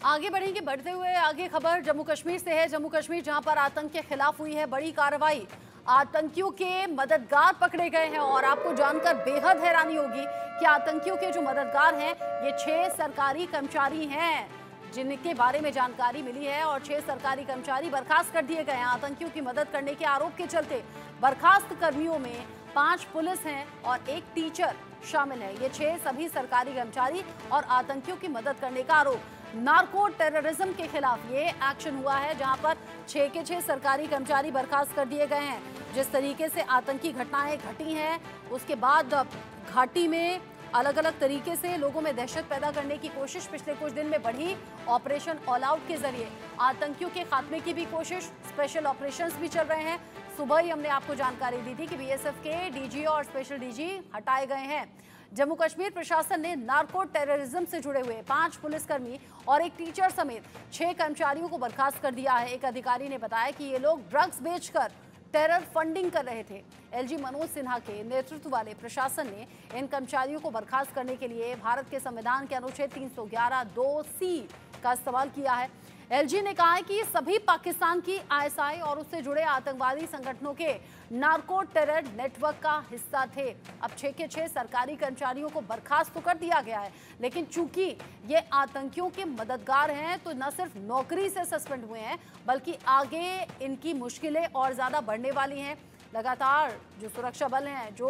आगे बढ़ेंगे, बढ़ते हुए आगे खबर जम्मू कश्मीर से है। जम्मू कश्मीर जहां पर आतंक के खिलाफ हुई है बड़ी कार्रवाई। आतंकियों के मददगार पकड़े गए हैं और आपको जानकर बेहद हैरानी होगी कि आतंकियों के जो मददगार हैं ये 6 सरकारी कर्मचारी हैं जिनके बारे में जानकारी मिली है और 6 सरकारी कर्मचारी बर्खास्त कर दिए गए हैं आतंकियों की मदद करने के आरोप के चलते। बर्खास्त कर्मियों में 5 पुलिस हैं और 1 टीचर शामिल है। ये 6 सभी सरकारी कर्मचारी और आतंकियों की मदद करने का आरोप। नार्को टेररिज्म के खिलाफ ये एक्शन हुआ है जहां पर 6 के 6 सरकारी कर्मचारी बर्खास्त कर दिए गए हैं। जिस तरीके से आतंकी घटनाएं घटी हैं उसके बाद घाटी में अलग अलग तरीके से लोगों में दहशत पैदा करने की कोशिश पिछले कुछ दिन में बढ़ी। ऑपरेशन ऑल आउट के जरिए आतंकियों के खात्मे की भी कोशिश, स्पेशल ऑपरेशंस भी चल रहे हैं। सुबह ही हमने आपको जानकारी दी थी कि बीएसएफ के डीजी और स्पेशल डीजी हटाए गए हैं। जम्मू कश्मीर प्रशासन ने नार्को टेररिज्म से जुड़े हुए 5 पुलिसकर्मी और 1 टीचर समेत 6 कर्मचारियों को बर्खास्त कर दिया है। एक अधिकारी ने बताया कि ये लोग ड्रग्स बेचकर टेरर फंडिंग कर रहे थे। एलजी मनोज सिन्हा के नेतृत्व वाले प्रशासन ने इन कर्मचारियों को बर्खास्त करने के लिए भारत के संविधान के अनुच्छेद 311(2)(c) का इस्तेमाल किया है। एलजी ने कहा है कि सभी पाकिस्तान की आईएसआई और उससे जुड़े आतंकवादी संगठनों के नार्को टेरर नेटवर्क का हिस्सा थे। अब 6 के 6 सरकारी कर्मचारियों को बर्खास्त तो कर दिया गया है, लेकिन चूंकि ये आतंकियों के मददगार हैं तो न सिर्फ नौकरी से सस्पेंड हुए हैं बल्कि आगे इनकी मुश्किलें और ज्यादा बढ़ने वाली हैं। लगातार जो सुरक्षा बल हैं, जो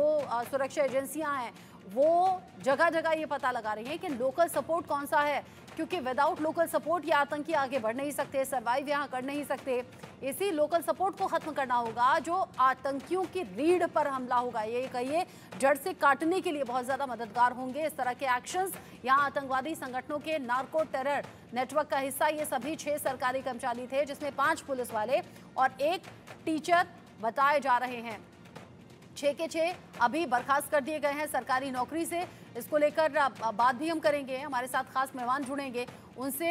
सुरक्षा एजेंसियां हैं, वो जगह जगह ये पता लगा रही हैं कि लोकल सपोर्ट कौन सा है, क्योंकि विदाउट लोकल सपोर्ट ये आतंकी आगे बढ़ नहीं सकते, सर्वाइव यहाँ कर नहीं सकते। इसी लोकल सपोर्ट को खत्म करना होगा जो आतंकियों की रीढ़ पर हमला होगा, ये कहिए जड़ से काटने के लिए बहुत ज़्यादा मददगार होंगे। इस तरह के एक्शंस यहाँ आतंकवादी संगठनों के नार्को टेरर नेटवर्क का हिस्सा ये सभी 6 सरकारी कर्मचारी थे, जिसमें 5 पुलिस वाले और 1 टीचर बताए जा रहे हैं। 6 के 6 अभी बर्खास्त कर दिए गए हैं सरकारी नौकरी से। इसको लेकर बात भी हम करेंगे, हमारे साथ खास मेहमान जुड़ेंगे, उनसे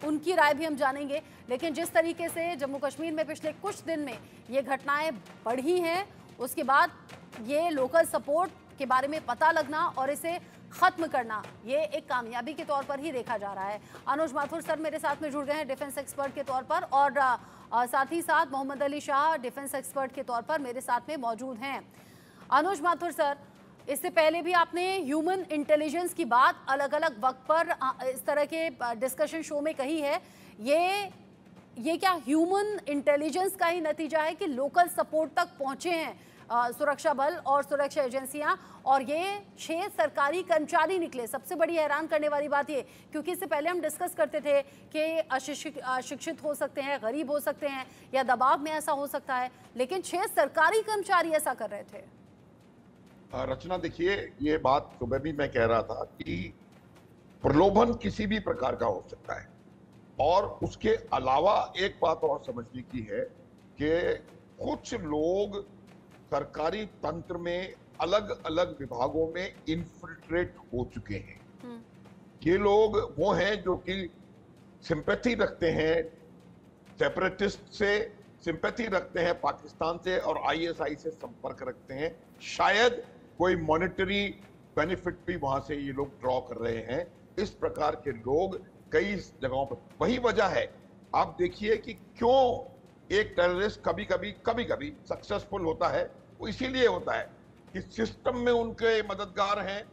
उनकी राय भी हम जानेंगे। लेकिन जिस तरीके से जम्मू कश्मीर में पिछले कुछ दिन में ये घटनाएं बढ़ी हैं, उसके बाद ये लोकल सपोर्ट के बारे में पता लगना और इसे खत्म करना, ये एक कामयाबी के तौर पर ही देखा जा रहा है। अनुज माथुर सर मेरे साथ में जुड़ गए हैं डिफेंस एक्सपर्ट के तौर पर, और साथ ही साथ मोहम्मद अली शाह डिफेंस एक्सपर्ट के तौर पर मेरे साथ में मौजूद हैं। अनुज माथुर सर, इससे पहले भी आपने ह्यूमन इंटेलिजेंस की बात अलग अलग वक्त पर इस तरह के डिस्कशन शो में कही है। ये क्या ह्यूमन इंटेलिजेंस का ही नतीजा है कि लोकल सपोर्ट तक पहुंचे हैं सुरक्षा बल और सुरक्षा एजेंसियां, और ये 6 सरकारी कर्मचारी निकले? सबसे बड़ी हैरान करने वाली बात ये, क्योंकि इससे पहले हम डिस्कस करते थे कि अशिक्षित हो सकते हैं, गरीब हो सकते हैं, या दबाव में ऐसा हो सकता है, लेकिन 6 सरकारी कर्मचारी ऐसा कर रहे थे। रचना, देखिए, ये बात सुबह भी मैं कह रहा था कि प्रलोभन किसी भी प्रकार का हो सकता है, और उसके अलावा एक बात और समझने की है कि कुछ लोग सरकारी तंत्र में अलग अलग विभागों में इन्फिल्ट्रेट हो चुके हैं। ये लोग वो हैं जो कि सिंपैथी रखते हैं सेपरेटिस्ट से, सिंपैथी रखते हैं पाकिस्तान से, और आईएसआई से संपर्क रखते हैं। शायद कोई मॉनेटरी बेनिफिट भी वहां से ये लोग ड्रॉ कर रहे हैं। इस प्रकार के लोग कई जगहों पर, वही वजह है, आप देखिए कि क्यों एक टेररिस्ट कभी कभी सक्सेसफुल होता है। वो इसीलिए होता है कि सिस्टम में उनके मददगार हैं,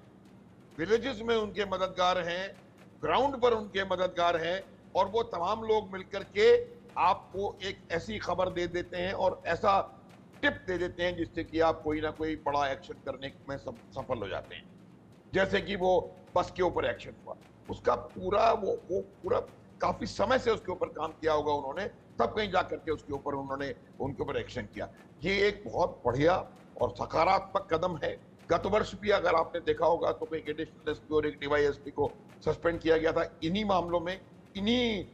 विलेजेस में उनके मददगार हैं, ग्राउंड पर उनके मददगार हैं, और वो तमाम लोग मिलकर के आपको एक ऐसी खबर दे देते हैं और ऐसा टिप दे देते हैं जिससे कि आप कोई ना कोई बड़ा एक्शन करने में सफल हो जाते हैं। जैसे कि वो बस के ऊपर एक्शन हुआ, उसका पूरा वो पूरा काफी समय से उसके ऊपर काम किया होगा उन्होंने, तब कहीं जाकर के उसके ऊपर उनके ऊपर एक्शन किया। ये एक बहुत बढ़िया और सकारात्मक कदम है। गत वर्ष भी अगर आपने देखा होगा तो एक एडिशनल एसपी और एक डीवाईएसपी को सस्पेंड किया गया था इन्हीं मामलों में, इन्हीं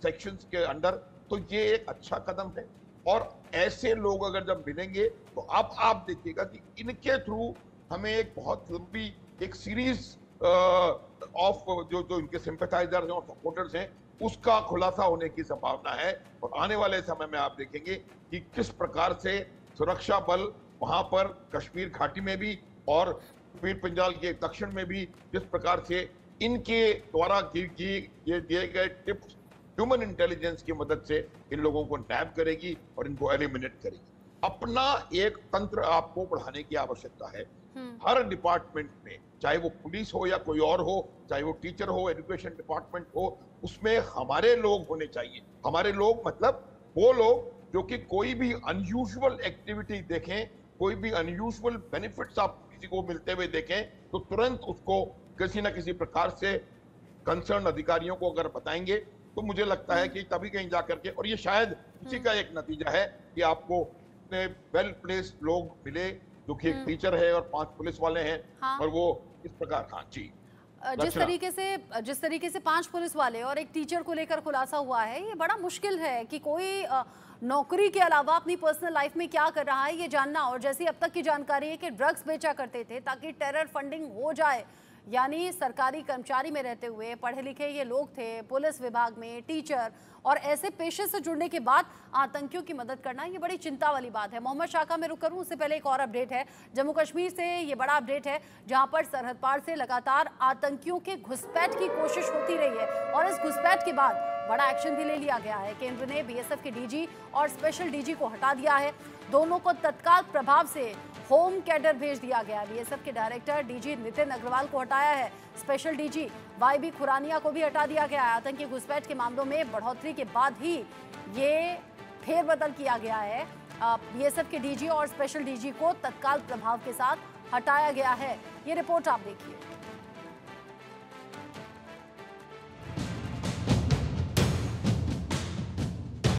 सेक्शंस के अंडर। तो ये एक अच्छा कदम है, और ऐसे लोग अगर जब मिलेंगे तो अब आप देखिएगा कि इनके थ्रू हमें एक बहुत लंबी एक सीरीज ऑफ जो इनके सिंपैथाइजर्स हैं और सपोर्टर्स हैं उसका खुलासा होने की संभावना है। और आने वाले समय में आप देखेंगे कि किस प्रकार से सुरक्षा बल वहां पर कश्मीर घाटी में भी और पीर पंजाल के दक्षिण में भी जिस प्रकार से इनके द्वारा ये दिए गए टिप्स ह्यूमन इंटेलिजेंस की मदद से इन लोगों को नैप करेगी और इनको एलिमिनेट करेगी। अपना एक तंत्र आपको बढ़ाने की आवश्यकता है। हर डिपार्टमेंट में, चाहे वो पुलिस हो या कोई और हो, चाहे वो टीचर हो, एजुकेशन डिपार्टमेंट हो, उसमें हमारे लोग होने चाहिए। हमारे लोग मतलब वो लोग जो कि कोई भी अनयूजुअल एक्टिविटी देखें, कोई भी अनयूजुअल बेनिफिट्स आप किसी को मिलते हुए देखें, तो तुरंत उसको किसी ना किसी प्रकार से कंसर्न अधिकारियों को अगर बताएंगे, तो मुझे लगता है कि तभी कहीं जाकर के, और ये शायद उसी का एक नतीजा है कि आपको वेल प्लेस्ड लोग मिले, जो कि एक टीचर है और 5 पुलिस वाले हैं। हाँ। और वो इस प्रकार, हाँ जी, जिस तरीके से 5 पुलिस वाले और एक टीचर को लेकर खुलासा हुआ है, ये बड़ा मुश्किल है कि कोई नौकरी के अलावा अपनी पर्सनल लाइफ में क्या कर रहा है ये जानना। और जैसी अब तक की जानकारी है कि ड्रग्स बेचा करते थे ताकि टेरर फंडिंग हो जाए, यानी सरकारी कर्मचारी में रहते हुए पढ़े लिखे ये लोग थे, पुलिस विभाग में टीचर, और ऐसे पेशे से जुड़ने के बाद आतंकियों की मदद करना, ये बड़ी चिंता वाली बात है। मोहम्मद शाका में रुक करूं, उससे पहले एक और अपडेट है जम्मू कश्मीर से। ये बड़ा अपडेट है जहां पर सरहद पार से लगातार आतंकियों के घुसपैठ की कोशिश होती रही है और इस घुसपैठ के बाद बड़ा एक्शन भी ले लिया गया है। केंद्र ने बीएसएफ के डीजी और स्पेशल डीजी को हटा दिया है। दोनों को तत्काल प्रभाव से होम कैडर भेज दिया गया। बीएसएफ के डायरेक्टर डीजी नितिन अग्रवाल को हटाया है। स्पेशल डीजी वाईबी खुरानिया को भी हटा दिया गया है। आतंकी घुसपैठ के मामलों में बढ़ोतरी के बाद ही ये फेरबदल किया गया है। बीएसएफ के डीजी और स्पेशल डीजी को तत्काल प्रभाव के साथ हटाया गया है। ये रिपोर्ट आप देखिए।